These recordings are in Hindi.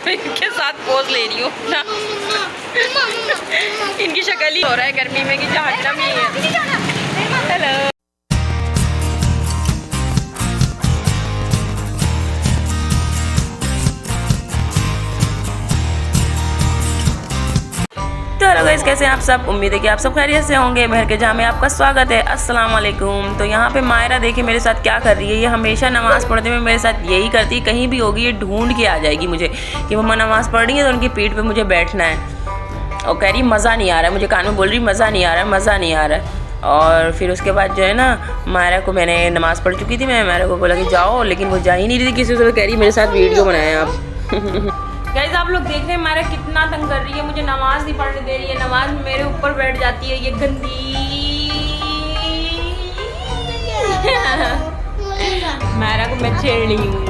इनके साथ पोज ले रही हूँ ना। इनकी शक्ल ही हो रहा है गर्मी में कि जहन्नम ही है। हेलो। तो हेलो गाइस, कैसे हैं आप सब। उम्मीद है कि आप सब खैरियत से होंगे। बहर के जहाँ में आपका स्वागत है। अस्सलाम वालेकुम। तो यहाँ पे मायरा देखिए मेरे साथ क्या कर रही है। ये हमेशा नमाज़ पढ़ने में मेरे साथ यही करती है। कहीं भी होगी ये ढूंढ के आ जाएगी मुझे कि मम्मा नमाज़ पढ़ रही है, तो उनकी पीठ पे मुझे बैठना है और कह रही मज़ा नहीं आ रहा है। मुझे कान में बोल रही मज़ा नहीं आ रहा है, मज़ा नहीं आ रहा है। और फिर उसके बाद जो है ना, मायरा को मैंने नमाज़ पढ़ चुकी थी, मैं मायरा को बोला कि जाओ, लेकिन वो जा ही नहीं रही थी। किसी से कह रही मेरे साथ वीडियो बनाएं आप। गाइस आप लोग देख रहे हैं मायरा कितना तंग कर रही है, मुझे नमाज नहीं पढ़ने दे रही है। नमाज में मेरे ऊपर बैठ जाती है ये गंदी। मायरा को मैं छेड़ रही हूँ।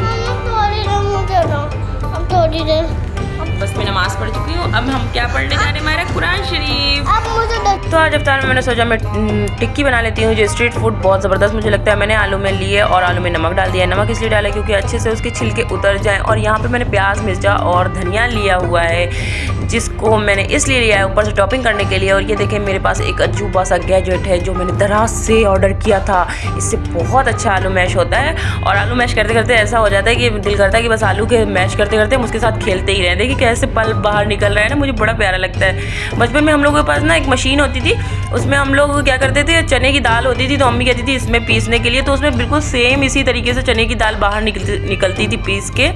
बस मैं नमाज पढ़ चुकी हूँ। अब हम क्या पढ़ने जा रहे हैं मायरा? कुरान शरीफ। तो आज इफ्तार में मैंने सोचा मैं टिक्की बना लेती हूँ, जो स्ट्रीट फूड बहुत ज़बरदस्त मुझे लगता है। मैंने आलू में लिए और आलू में नमक डाल दिया। नमक इसलिए डाला क्योंकि अच्छे से उसके छिलके उतर जाएं। और यहाँ पे मैंने प्याज, मिर्चा और धनिया लिया हुआ है, जिसको मैंने इसलिए लिया है ऊपर से टॉपिंग करने के लिए। और ये देखें मेरे पास एक अजूबा सा गैजेट है जो मैंने दराज से ऑर्डर किया था। इससे बहुत अच्छा आलू मैश होता है। और आलू मैश करते करते ऐसा हो जाता है कि दिल करता है कि बस आलू के मैश करते करते हम उसके साथ खेलते ही रहें। देखिए कैसे पल बाहर निकल रहा है ना, मुझे बड़ा प्यारा लगता है। बचपन में हम लोगों के पास ना एक मशीन होती थी, उसमें हम लोग क्या करते थे, चने की दाल होती थी तो अम्मी कहती थी इसमें पीसने के लिए, तो उसमें बिल्कुल सेम इसी तरीके से चने की दाल बाहर निकलती थी पीस के,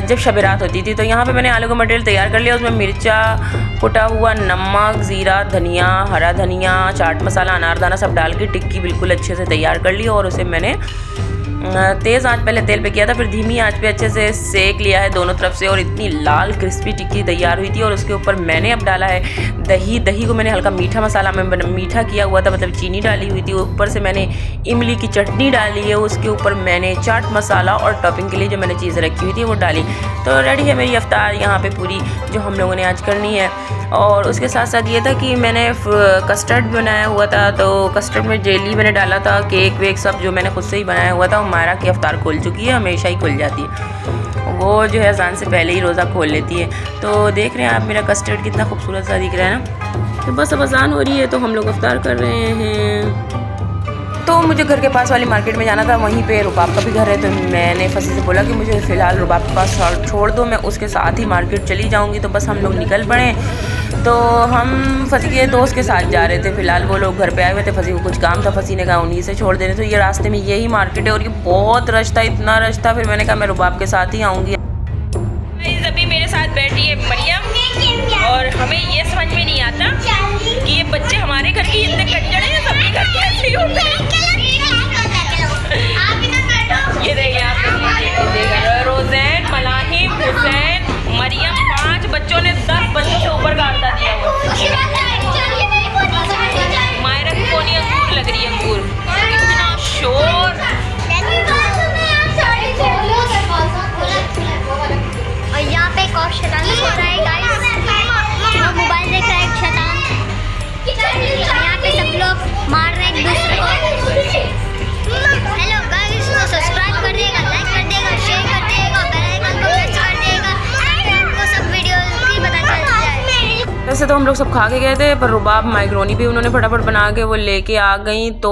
जब शब रात होती थी। तो यहाँ पे मैंने आलू का मटेरियल तैयार कर लिया। उसमें मिर्चा, कुटा हुआ नमक, ज़ीरा, धनिया, हरा धनिया, चाट मसाला, अनारदाना सब डाल के टिक्की बिल्कुल अच्छे से तैयार कर ली। और उसे मैंने तेज़ आंच पहले तेल पे किया था, फिर धीमी आंच पे अच्छे से सेक लिया है दोनों तरफ से। और इतनी लाल क्रिस्पी टिक्की तैयार हुई थी। और उसके ऊपर मैंने अब डाला है दही। दही को मैंने हल्का मीठा मसाला में मीठा किया हुआ था, मतलब चीनी डाली हुई थी। ऊपर से मैंने इमली की चटनी डाली है। उसके ऊपर मैंने चाट मसाला और टॉपिंग के लिए जो मैंने चीज़ें रखी हुई थी वो डाली। तो रेडी है मेरी अफ्तार यहाँ पे पूरी, जो हम लोगों ने आज करनी है। और उसके साथ साथ ये था कि मैंने कस्टर्ड बनाया हुआ था, तो कस्टर्ड में जेली मैंने डाला था, केक वेक सब जो मैंने खुद से ही बनाया हुआ था। मायरा की अफ्तार खुल चुकी है, हमेशा ही खुल जाती है वो, जो है अज़ान से पहले ही रोज़ा खोल लेती है। तो देख रहे हैं आप मेरा कस्टर्ड कितना खूबसूरत सा दिख रहा है ना। तो बस अब अज़ान हो रही है तो हम लोग अफ्तार कर रहे हैं। तो मुझे घर के पास वाली मार्केट में जाना था, वहीं पे रुबाब का भी घर है। तो मैंने फसी से बोला कि मुझे फ़िलहाल रुबाब के पास छोड़ दो, मैं उसके साथ ही मार्केट चली जाऊंगी। तो बस हम लोग निकल पड़े। तो हम फसी के दोस्त के साथ जा रहे थे। फ़िलहाल वो लोग घर पे आए हुए थे, फसी को कुछ काम था, फसी ने कहा उन्हीं से छोड़ देने। तो ये रास्ते में यही मार्केट है और ये बहुत रश था, इतना रश था। फिर मैंने कहा मैं रुबाब के साथ ही आऊँगी। अभी मेरे साथ बैठी है मरियम, और हमें ये समझ में नहीं आता कि ये बच्चे हमारे घर के इतने कंजर हैं, सबके घर के ऐसे ही होते हैं। ये देखिए आप, रोज़ैन, मलाहिम, हुसैन, मरियम, 5 बच्चों ने 10 बच्चों से ऊपर का आटा दिया हुआ। मायरा की कोनी अंगूर लग रही है, अंगूर। इतना शोर। और यहाँ पे एक और शैतान सो रहा है गाइस, मोबाइल देख रहा है एक शैतान। यहाँ पे सब लोग मार रहे हैं एक दूसरे को। हेलो गाइस, तो सब्सक्राइब कर दिएगा, लाइक कर दिएगा, शेयर कर दिएगा, बेल आइकन को प्रेस कर दिएगा, ताकि आपको सब वीडियो की पता चल जाए। वैसे तो हम लोग सब खा के गए थे, पर रुबाब माइक्रोनी भी उन्होंने फटाफट बना के वो लेके आ गई। तो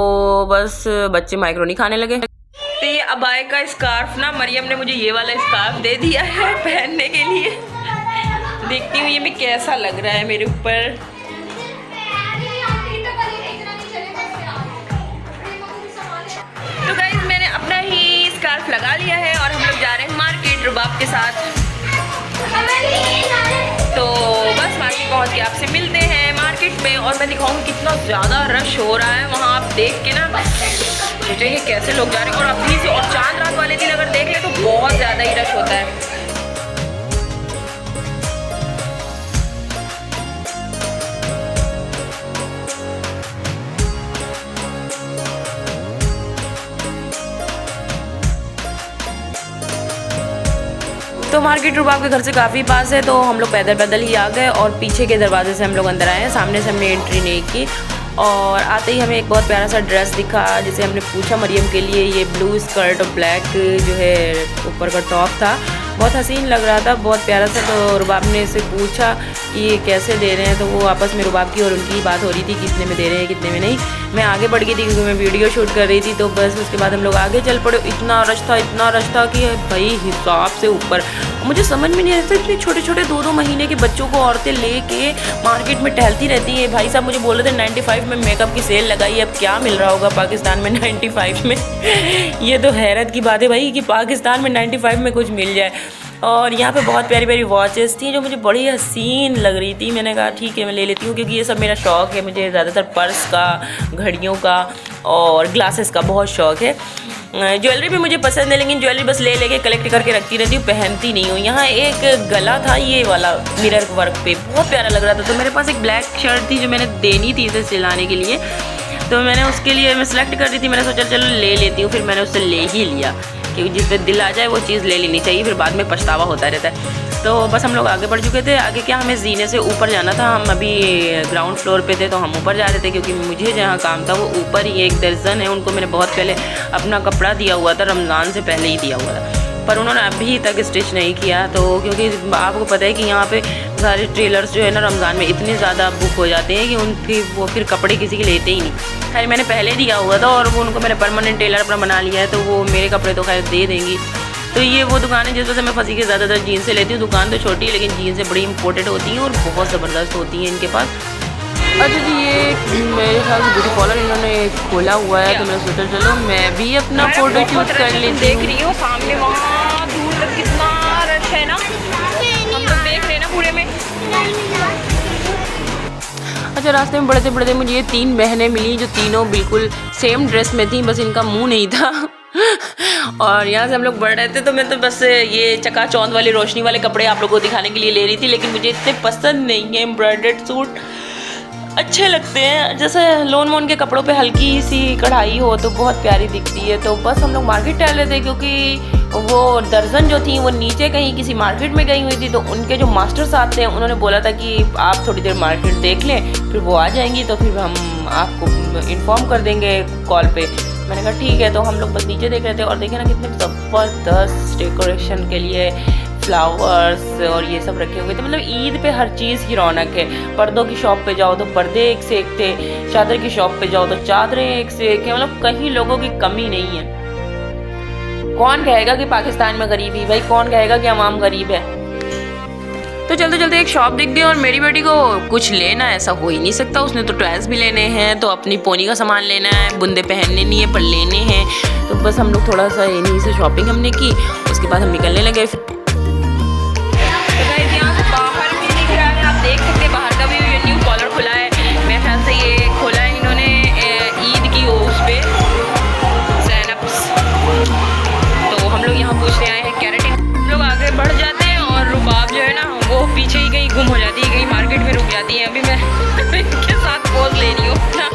बस बच्चे माइक्रोनी खाने लगे। तो ये अबाय का स्कार्फ ना, मरियम ने मुझे ये वाला स्कार्फ दे दिया है पहनने के लिए। देखती हूँ ये भी कैसा लग रहा है मेरे ऊपर। तो गाइस मैंने अपना ही स्कार्फ लगा लिया है और हम लोग जा रहे हैं मार्केट रुबाब के साथ। तो बस मार्केट पहुँच के आपसे मिलते हैं मार्केट में, और मैं दिखाऊंगी कितना ज़्यादा रश हो रहा है वहाँ। आप देख के ना सोचेंगे कैसे लोग जा रहे हैं। और अभी से, और चांद रात वाले दिन अगर देख ले तो बहुत ज़्यादा ही रश होता है। तो मार्केट रुबाब के घर से काफ़ी पास है, तो हम लोग पैदल पैदल ही आ गए। और पीछे के दरवाजे से हम लोग अंदर आए हैं, सामने से हमने एंट्री नहीं की। और आते ही हमें एक बहुत प्यारा सा ड्रेस दिखा, जिसे हमने पूछा मरियम के लिए। ये ब्लू स्कर्ट और ब्लैक जो है ऊपर का टॉप था। बहुत हसीन लग रहा था, बहुत प्यारा सा। तो रुबाब ने इससे पूछा कि ये कैसे दे रहे हैं, तो वो आपस में रुबाब की और उनकी बात हो रही थी कितने में दे रहे हैं कितने में नहीं। मैं आगे बढ़ गई थी क्योंकि मैं वीडियो शूट कर रही थी। तो बस उसके बाद हम लोग आगे चल पड़े। इतना रश था कि भाई हिसाब से ऊपर। मुझे समझ में नहीं आता, इतने छोटे छोटे 2-2 महीने के बच्चों को औरतें लेके मार्केट में टहलती रहती हैं। भाई साहब मुझे बोल रहे थे 95 में मेकअप की सेल लगाई। अब क्या मिल रहा होगा पाकिस्तान में 95 में ये तो हैरत की बात है भाई कि पाकिस्तान में 95 में कुछ मिल जाए। और यहाँ पे बहुत प्यारी प्यारी वॉचेस थी जो मुझे बड़ी हसीन लग रही थी। मैंने कहा ठीक है मैं ले लेती हूँ, क्योंकि ये सब मेरा शौक़ है। मुझे ज़्यादातर पर्स का, घड़ियों का और ग्लासेस का बहुत शौक़ है। ज्वेलरी भी मुझे पसंद है, लेकिन ज्वेलरी बस ले लेके कलेक्ट करके रखती रहती हूँ, पहनती नहीं हूँ। यहाँ एक गला था ये वाला मिरर वर्क पे, बहुत प्यारा लग रहा था। तो मेरे पास एक ब्लैक शर्ट थी जो मैंने देनी थी इसे सिलाने के लिए, तो मैंने उसके लिए मैं सिलेक्ट कर रही थी। मैंने सोचा चलो ले लेती हूँ, फिर मैंने उससे ले ही लिया, क्योंकि जिस पे दिल आ जाए वो चीज़ ले लेनी चाहिए, फिर बाद में पछतावा होता रहता है। तो बस हम लोग आगे बढ़ चुके थे। आगे क्या हमें जीने से ऊपर जाना था। हम अभी ग्राउंड फ्लोर पे थे तो हम ऊपर जा रहे थे, क्योंकि मुझे जहाँ काम था वो ऊपर ही। एक दर्जन है, उनको मैंने बहुत पहले अपना कपड़ा दिया हुआ था, रमज़ान से पहले ही दिया हुआ था, पर उन्होंने अभी तक स्टिच नहीं किया। तो क्योंकि आपको पता है कि यहाँ पे सारे ट्रेलर्स जो है ना रमज़ान में इतने ज़्यादा बुक हो जाते हैं कि उनकी वो फिर कपड़े किसी के लेते ही नहीं। खैर मैंने पहले दिया हुआ था और वो उनको मैंने परमानेंट टेलर अपना बना लिया है, तो वो मेरे कपड़े तो खैर दे देंगी। तो ये वो दुकान है जिस वजह से मैं फंसी के ज़्यादातर जीन्स से लेती हूँ। दुकान तो छोटी है लेकिन जीन्स से बड़ी इम्पोर्टेंट होती हैं और बहुत ज़बरदस्त होती हैं इनके पास। अच्छा जी, ये मेरे ख्याल से ब्यूटी पार्लर इन्होंने खोला हुआ है, तो मैंने सोचा चलो मैं भी अपना फोटो शूट कर लेती हूँ। देख रही हूँ सामने वहाँ दूर तक कितना रश है ना, हम लोग देख रहे हैं ना पूरे में। अच्छा, रास्ते में बढ़ते बढ़ते मुझे ये 3 बहनें मिली जो तीनों बिल्कुल सेम ड्रेस में थी, बस इनका मुंह नहीं था। और यहाँ से हम लोग बढ़ रहे थे, तो मैं तो बस ये चकाचौंध वाली रोशनी वाले कपड़े आप लोगों को दिखाने के लिए ले रही थी, लेकिन मुझे इतने पसंद नहीं है। एम्ब्रॉयडर्ड सूट अच्छे लगते हैं, जैसे लोन वोन के कपड़ों पे हल्की सी कढ़ाई हो तो बहुत प्यारी दिखती है। तो बस हम लोग मार्केट टहल रहे थे, क्योंकि वो दर्जन जो थी वो नीचे कहीं किसी मार्केट में गई हुई थी। तो उनके जो मास्टर साहब थे उन्होंने बोला था कि आप थोड़ी देर मार्केट देख लें, फिर वो आ जाएंगी तो फिर हम आपको इन्फॉर्म कर देंगे कॉल पे। मैंने कहा ठीक है। तो हम लोग बस नीचे देख रहे थे और देखे ना कितने ज़बरदस्त डेकोरेशन के लिए फ्लावर्स और ये सब रखे हुए थे। मतलब ईद पे हर चीज़ की रौनक है। पर्दों की शॉप पे जाओ तो पर्दे एक से एक थे, चादर की शॉप पे जाओ तो चादरें एक से एक है। मतलब कहीं लोगों की कमी नहीं है। कौन कहेगा कि पाकिस्तान में गरीबी, भाई कौन कहेगा कि अवाम गरीब है। तो चलते चलते एक शॉप दिख गई और मेरी बेटी को कुछ लेना ऐसा हो ही नहीं सकता। उसने तो टॉयज भी लेने हैं, तो अपनी पोनी का सामान लेना है, बुंदे पहनने नहीं है पर लेने हैं। तो बस हम लोग थोड़ा सा इन्हीं से शॉपिंग हमने की, उसके बाद हम निकलने लगे। बाहर भी दिख रहा है, आप देख सकते हैं बाहर का भी ये न्यू कॉलर खुला है। मेरे ख्याल से ये खोला है इन्होंने ईद की उस पे ज़ैनब्स। तो हम लोग यहाँ पूछने आए हैं कैरेटिन। हम लोग आगे बढ़ जाते हैं और रुबाब जो है ना वो पीछे ही कहीं गुम हो जाती है, कहीं मार्केट में रुक जाती है। अभी मैं इनके साथ पोज ले रही हूँ ना,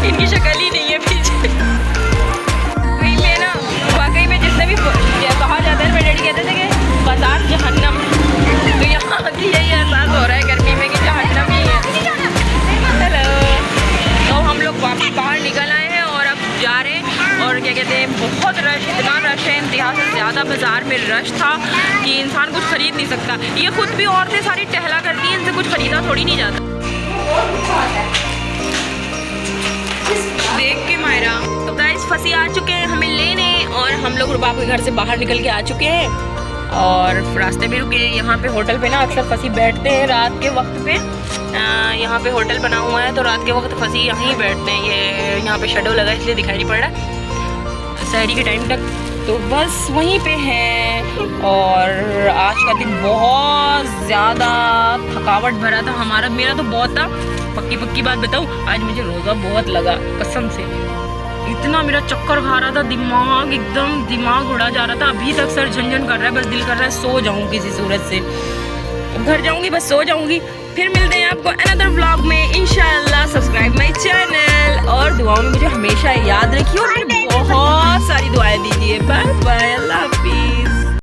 इनकी शक्ल ही नहीं है पीछे। वही में ना वाकई में जिसने भी कहा जाता है, मेरे डैडी कहते थे कि बाजार जहन्नम, तो यहाँ की यही एहसास हो रहा है गर्मी में कि जहन्नम ही है। हेलो, तो हम लोग वापस बाहर निकल आए हैं और अब जा रहे हैं। और क्या कहते हैं, बहुत रश, इतना रश है, इंतहा से ज़्यादा बाज़ार में रश था कि इंसान कुछ ख़रीद नहीं सकता। ये खुद भी औरतें सारी टहला करती हैं, इनसे कुछ ख़रीदा थोड़ी नहीं जाता। देख के मायरा तो गाइस फंसी आ चुके हैं हमें लेने, और हम लोग रुबाब के घर से बाहर निकल के आ चुके हैं और रास्ते में रुके। यहाँ पे होटल पे ना अक्सर फंसी बैठते हैं रात के वक्त पे। यहाँ पे होटल बना हुआ है तो रात के वक्त फंसी यहीं बैठते हैं। ये यहाँ पे शेडो लगा इसलिए दिखाई नहीं पड़ रहा शहरी के टाइम तक। तो बस वहीं पे है। और आज का दिन बहुत ज़्यादा थकावट भरा था हमारा, मेरा तो बहुत था। पक्की बात बताऊँ, आज मुझे रोज़ा बहुत लगा कसम से। इतना मेरा चक्कर खा रहा था, दिमाग एकदम दिमाग उड़ा जा रहा था। अभी तक सर झंझन कर रहा है, बस दिल कर रहा है सो जाऊँ किसी सूरत से। घर जाऊँगी बस सो जाऊँगी। फिर मिलते हैं आपको अनदर व्लॉग में इंशाल्लाह। सब्सक्राइब माई चैनल और दुआओं में मुझे हमेशा याद रखिए और बहुत सारी दुआएं दीजिए। बाय बाय, अल्लाह हाफिज़।